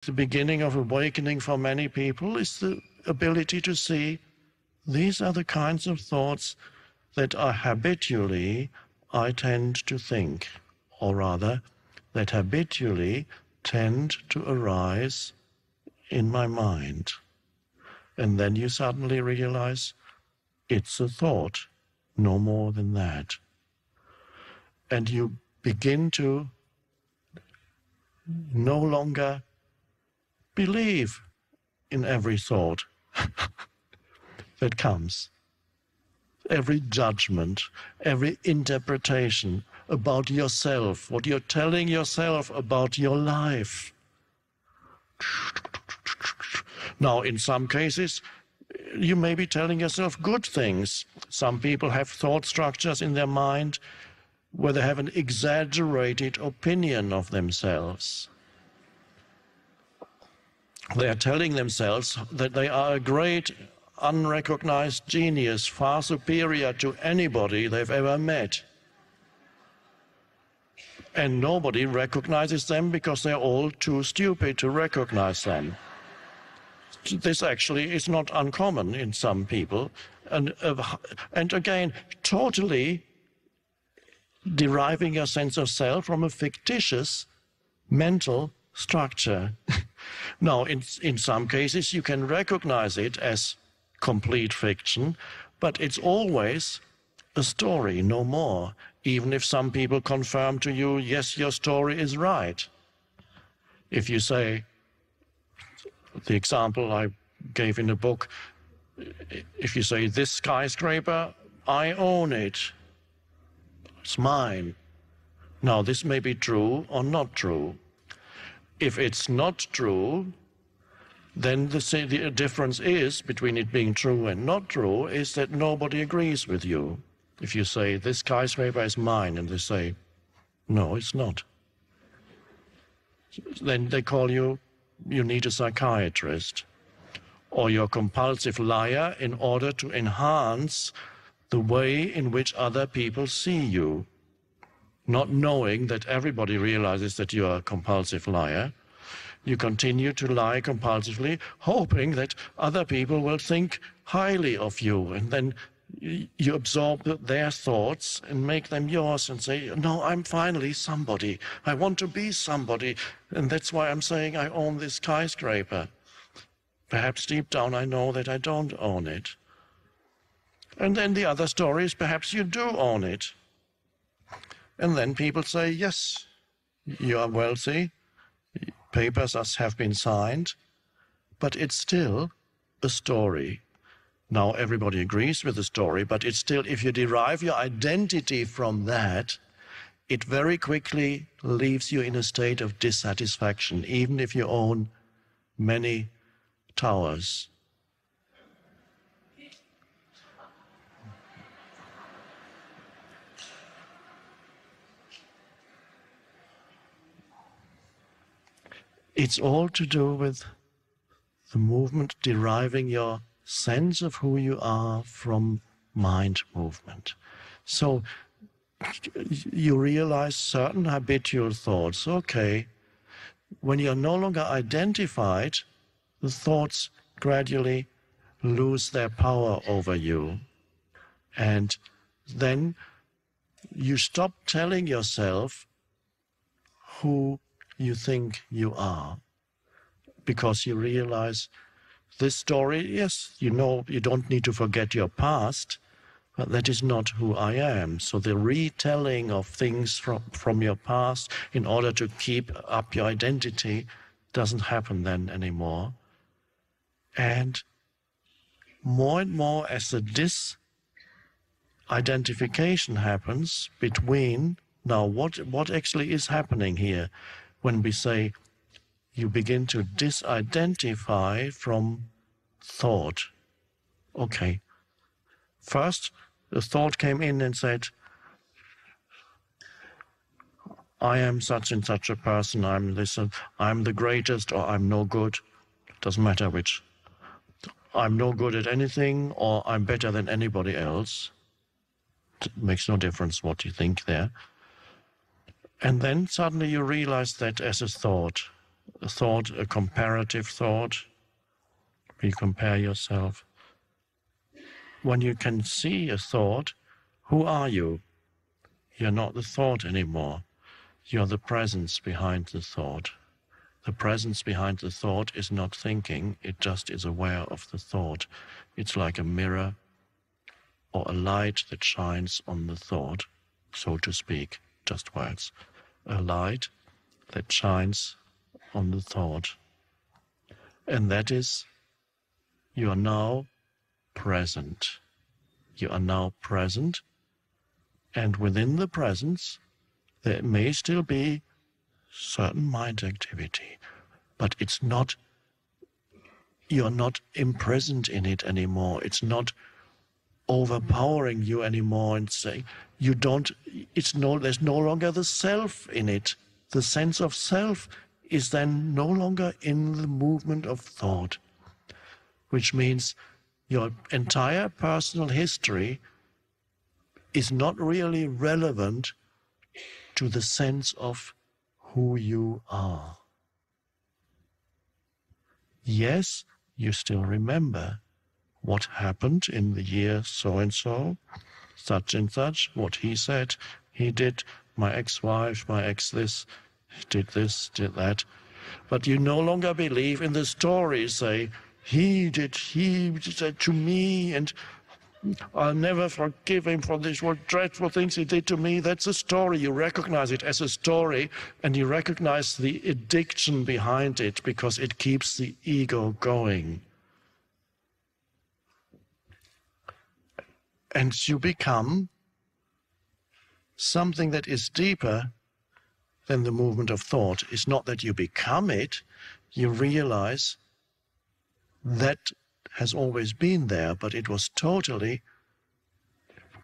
The beginning of awakening for many people is the ability to see these are the kinds of thoughts that are habitually I tend to think, or rather, that habitually tend to arise in my mind. And then you suddenly realize it's a thought, no more than that. And you begin to no longer believe in every thought that comes, every judgment, every interpretation about yourself, what you're telling yourself about your life. Now, in some cases, you may be telling yourself good things. Some people have thought structures in their mind where they have an exaggerated opinion of themselves. They are telling themselves that they are a great, unrecognized genius, far superior to anybody they've ever met. And nobody recognizes them because they're all too stupid to recognize them. This actually is not uncommon in some people. And again, totally deriving your sense of self from a fictitious mental structure. Now, in some cases, you can recognize it as complete fiction, but it's always a story, no more, even if some people confirm to you, yes, your story is right. If you say, the example I gave in the book, if you say, this skyscraper, I own it, it's mine. Now, this may be true or not true. If it's not true, then the difference is, between it being true and not true, is that nobody agrees with you. If you say, this skyscraper is mine, and they say, no, it's not. Then they call you need a psychiatrist, or you're a compulsive liar in order to enhance the way in which other people see you. Not knowing that everybody realizes that you are a compulsive liar, you continue to lie compulsively, hoping that other people will think highly of you, and then you absorb their thoughts and make them yours and say, no, I'm finally somebody. I want to be somebody, and that's why I'm saying I own this skyscraper. Perhaps deep down I know that I don't own it. And then the other story is perhaps you do own it. And then people say, yes, you are wealthy, papers have been signed, but it's still a story. Now everybody agrees with the story, but it's still, if you derive your identity from that, it very quickly leaves you in a state of dissatisfaction, even if you own many towers. It's all to do with the movement deriving your sense of who you are from mind movement. So you realize certain habitual thoughts. Okay, when you're no longer identified, the thoughts gradually lose their power over you. And then you stop telling yourself who you think you are, because you realize this story, yes, you know, you don't need to forget your past, but that is not who I am. So the retelling of things from your past in order to keep up your identity doesn't happen then anymore. And more as the disidentification happens between, now what actually is happening here? When we say you begin to disidentify from thought. Okay. First, the thought came in and said, I am such and such a person, I'm this, I'm the greatest, or I'm no good. It doesn't matter which. I'm no good at anything, or I'm better than anybody else. It makes no difference what you think there. And then suddenly you realize that as a thought, a thought, a comparative thought. You compare yourself. When you can see a thought, who are you? You're not the thought anymore. You're the presence behind the thought. The presence behind the thought is not thinking, it just is aware of the thought. It's like a mirror or a light that shines on the thought, so to speak, just words. A light that shines on the thought. And that is, you are now present. You are now present, and within the presence, there may still be certain mind activity, but it's not, you're not imprisoned in it anymore. It's not overpowering you anymore and saying, you don't, there's no longer the self in it. The sense of self is then no longer in the movement of thought, which means your entire personal history is not really relevant to the sense of who you are. Yes, you still remember what happened in the year so-and-so, such and such, what he said, he did, my ex-wife, my ex this, did that. But you no longer believe in the stories, say, he did that to me, and I'll never forgive him for this, what dreadful things he did to me. That's a story. You recognize it as a story, and you recognize the addiction behind it because it keeps the ego going. And you become something that is deeper than the movement of thought. It's not that you become it, you realize that has always been there, but it was totally,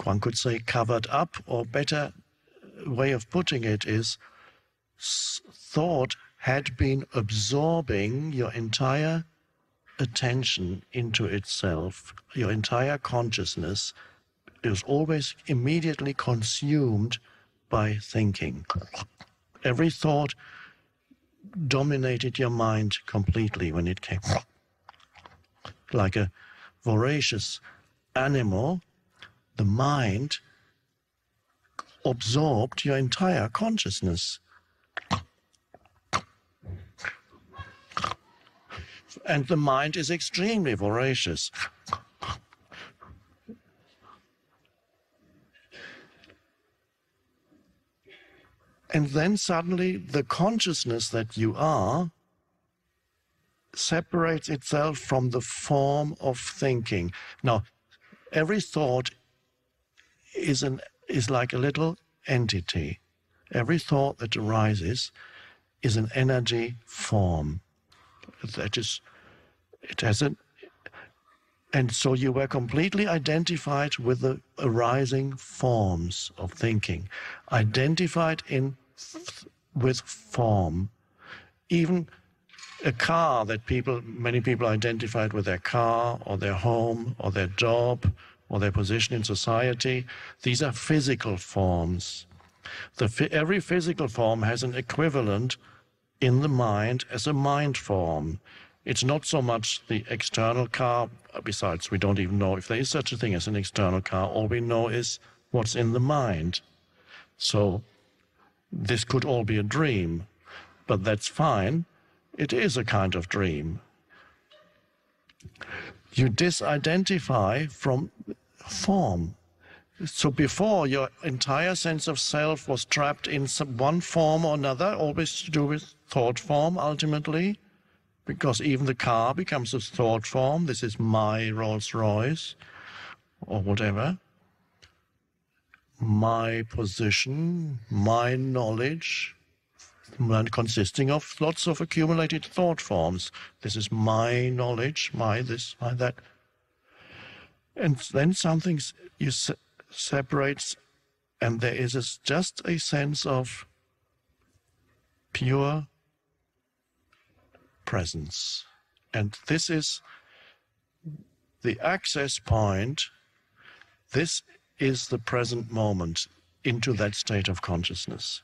one could say, covered up, or better way of putting it is, thought had been absorbing your entire attention into itself, your entire consciousness. It was always immediately consumed by thinking. Every thought dominated your mind completely when it came. Like a voracious animal, the mind absorbed your entire consciousness. And the mind is extremely voracious. And then suddenly the consciousness that you are separates itself from the form of thinking. Now, every thought is like a little entity. Every thought that arises is an energy form. That is, it has an, and so you were completely identified with the arising forms of thinking, identified with form. Even a car that many people identified with their car or their home or their job or their position in society, these are physical forms. Every physical form has an equivalent in the mind as a mind form. It's not so much the external car, besides we don't even know if there is such a thing as an external car. All we know is what's in the mind. So this could all be a dream, but that's fine. It is a kind of dream. You disidentify from form. So before, your entire sense of self was trapped in one form or another, always to do with thought form ultimately, because even the car becomes a thought form. This is my Rolls Royce or whatever. My position, my knowledge, consisting of lots of accumulated thought forms. This is my knowledge, my this, my that. And then something separates, and there is just a sense of pure presence. And this is the access point. This is the present moment into that state of consciousness.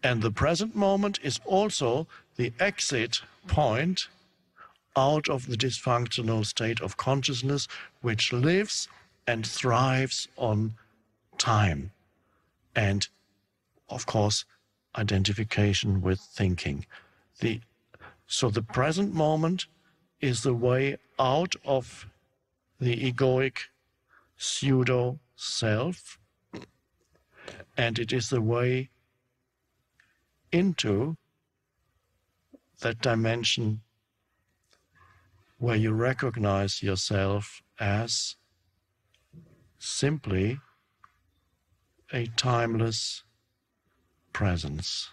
And the present moment is also the exit point out of the dysfunctional state of consciousness, which lives and thrives on time and, of course, identification with thinking. So the present moment is the way out of the egoic pseudo-self, and it is the way into that dimension where you recognize yourself as simply a timeless presence.